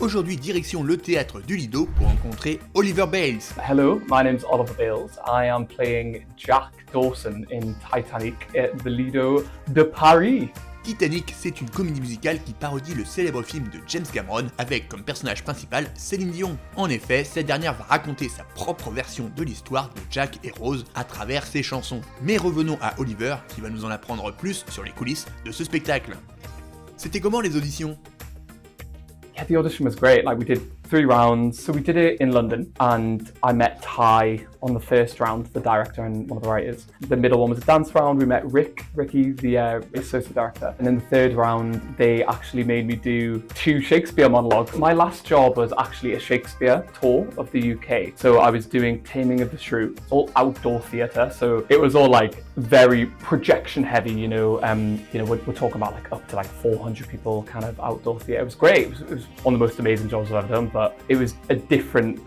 Aujourd'hui, direction le Théâtre du Lido pour rencontrer Oliver Bales. Hello, my name's Oliver Bales. I am playing Jack Dawson in Titanique at the Lido de Paris. Titaníque, c'est une comédie musicale qui parodie le célèbre film de James Cameron avec comme personnage principal Céline Dion. En effet, cette dernière va raconter sa propre version de l'histoire de Jack et Rose à travers ses chansons. Mais revenons à Oliver qui va nous en apprendre plus sur les coulisses de ce spectacle. C'était comment les auditions? Yeah, the audition was great. We did 3 rounds. So we did it in London and I met Ty on the first round, the director and one of the writers. The middle one was a dance round. We met Ricky, the associate director. And in the third round, they actually made me do 2 Shakespeare monologues. My last job was actually a Shakespeare tour of the UK. So I was doing Taming of the Shrew, all outdoor theatre. So it was all very projection heavy, we're talking about up to 400 people kind of outdoor theatre. It was great. It was one of the most amazing jobs I've ever done, but it was a different,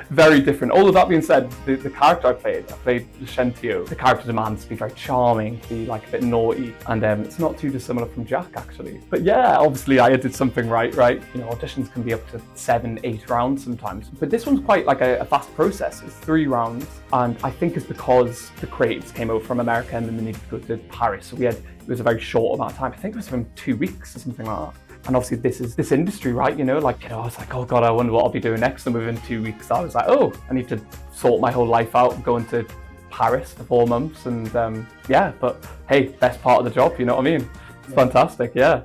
very different. All of that being said, the character I played Lucentio. The character demands to be very charming, be a bit naughty, and it's not too dissimilar from Jack actually. But yeah, obviously I did something right? Auditions can be up to 7, 8 rounds sometimes, but this one's quite a fast process. It's 3 rounds, and I think it's because the creatives came over from America and then they needed to go to Paris, so it was a very short amount of time. I think it was from 2 weeks or something like that. And obviously this is this industry, right? I was like, oh God, I wonder what I'll be doing next. And within 2 weeks, I was like, oh, I need to sort my whole life out, going to Paris for 4 months. And but hey, best part of the job, you know what I mean? It's fantastic, yeah.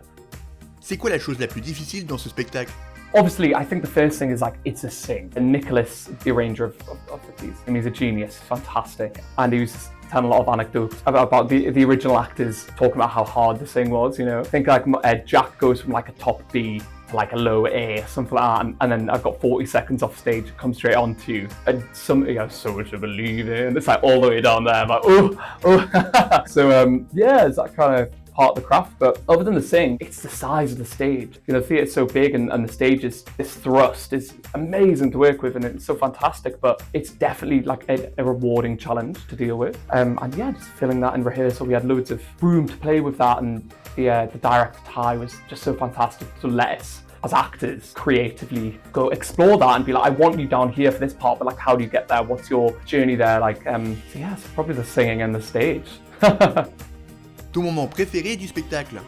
C'est quoi la chose la plus difficile dans ce spectacle? Obviously, I think the first thing is it's a sing. And Nicholas, the arranger of the piece, he's a genius, fantastic. And he was telling a lot of anecdotes about the original actors talking about how hard the sing was, I think Jack goes from a top B to a low A, something like that, and then I've got 40 seconds off stage, come straight on to, and something I have so much to believe in, it's all the way down there, I'm like, oh. So it's that kind of part of the craft. But other than the sing, it's the size of the stage. The theatre's so big and the stage this thrust is amazing to work with and it's so fantastic, but it's definitely a rewarding challenge to deal with. Just filling that in rehearsal, we had loads of room to play with that, and the director Ty was just so fantastic to let us as actors creatively go explore that and be I want you down here for this part, but how do you get there? What's your journey there? It's probably the singing and the stage. Ton moment préféré du spectacle?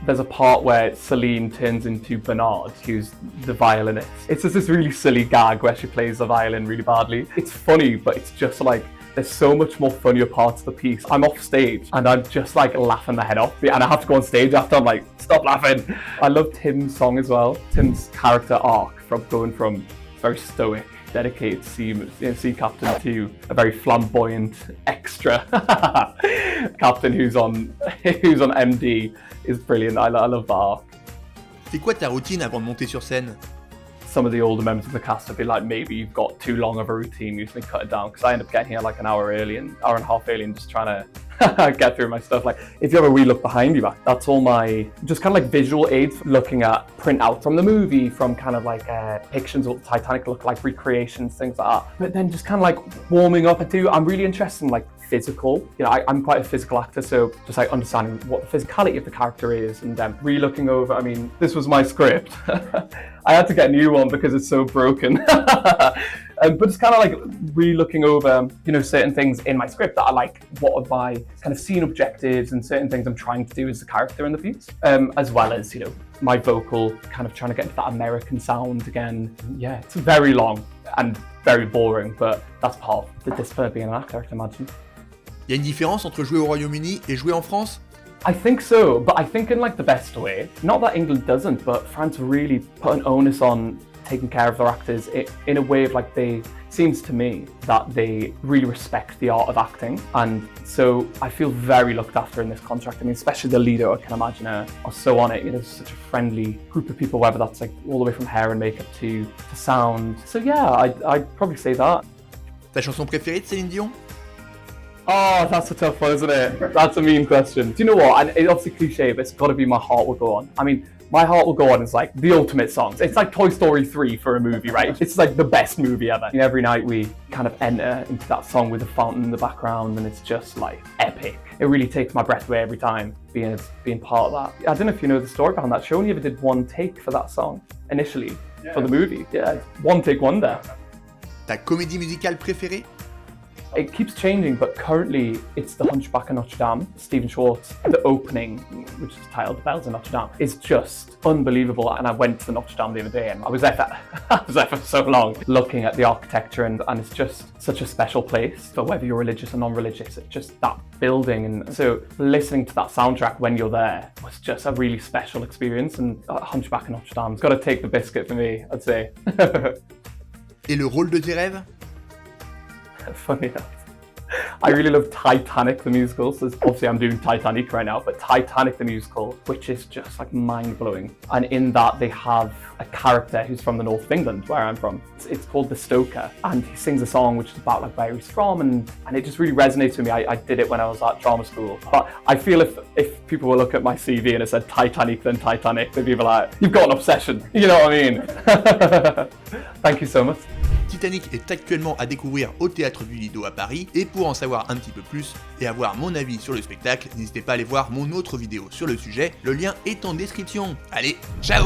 There's a part where Celine turns into Bernard, who's the violinist. It's just this really silly gag where she plays the violin really badly. It's funny, but it's just there's so much more funnier parts of the piece. I'm off stage and I'm just laughing my head off, and I have to go on stage after. I'm stop laughing. I love Tim's song as well. Tim's character arc from going from very stoic, dedicated sea captain to a very flamboyant extra captain who's on MD is brilliant. I love that arc. C'est quoi ta routine avant de monter sur scène? Some of the older members of the cast would be maybe you've got too long of a routine, usually cut it down, because I end up getting here an hour and a half early and just trying to get through my stuff. If you have a wee look behind you, that's all my just visual aids, looking at printouts from the movie, from pictures of what the Titanic look like, recreations, things like that. But then just warming up. I'm really interested in physical. I'm quite a physical actor, so just understanding what the physicality of the character is, and re-looking over. This was my script. I had to get a new one because it's so broken. But it's re-looking over, certain things in my script that I what are my scene objectives and certain things I'm trying to do as the character in the piece, as well as, my vocal, trying to get into that American sound again. Yeah, it's very long and very boring, but that's part of the discipline of being an actor, I can imagine. Y a une différence entre jouer au Royaume-Uni et jouer en France? I think so, but I think in the best way. Not that England doesn't, but France really put an onus on taking care of their actors in a way of they seems to me that they really respect the art of acting, and so I feel very looked after in this contract. Especially the Lido, I can imagine are so on it. Such a friendly group of people, whether that's all the way from hair and makeup to sound. So yeah, I'd probably say that. Ta chanson préférée de Céline Dion? Oh, that's a tough one, isn't it? That's a mean question. Do you know what? And it's obviously cliche, but it's got to be My Heart Will Go On. My Heart Will Go On is like the ultimate song. It's like Toy Story 3 for a movie, right? It's like the best movie ever. And every night we kind of enter into that song with the fountain in the background, and it's just like epic. It really takes my breath away every time being part of that. I don't know if you know the story behind that. She only ever did one take for that song initially for the movie. Yeah, it's one take wonder. Ta comédie musicale préférée? It keeps changing, but currently it's The Hunchback of Notre Dame. Stephen Schwartz, the opening, which is titled Bells of Notre Dame, is just unbelievable. And I went to the Notre Dame the other day and I was there for so long looking at the architecture, and it's just such a special place for whether you're religious or non-religious. It's just that building, and so listening to that soundtrack when you're there was just a really special experience. And Hunchback of Notre Dame's got to take the biscuit for me, I'd say. Et le rôle de tes rêves? Funny enough, I really love Titanic the musical, so obviously I'm doing Titaníque right now, but Titanic the musical, which is just like mind-blowing. And in that they have a character who's from the north of England, where I'm from. It's called The Stoker, and he sings a song which is about like where he's from, and it just really resonates with me. I did it when I was at drama school, but I feel if people will look at my CV and it said Titanic then Titanic, they'd be like, you've got an obsession, you know what I mean? Thank you so much. Titaníque est actuellement à découvrir au Théâtre du Lido à Paris, et pour en savoir un petit peu plus et avoir mon avis sur le spectacle, n'hésitez pas à aller voir mon autre vidéo sur le sujet, le lien est en description. Allez, ciao!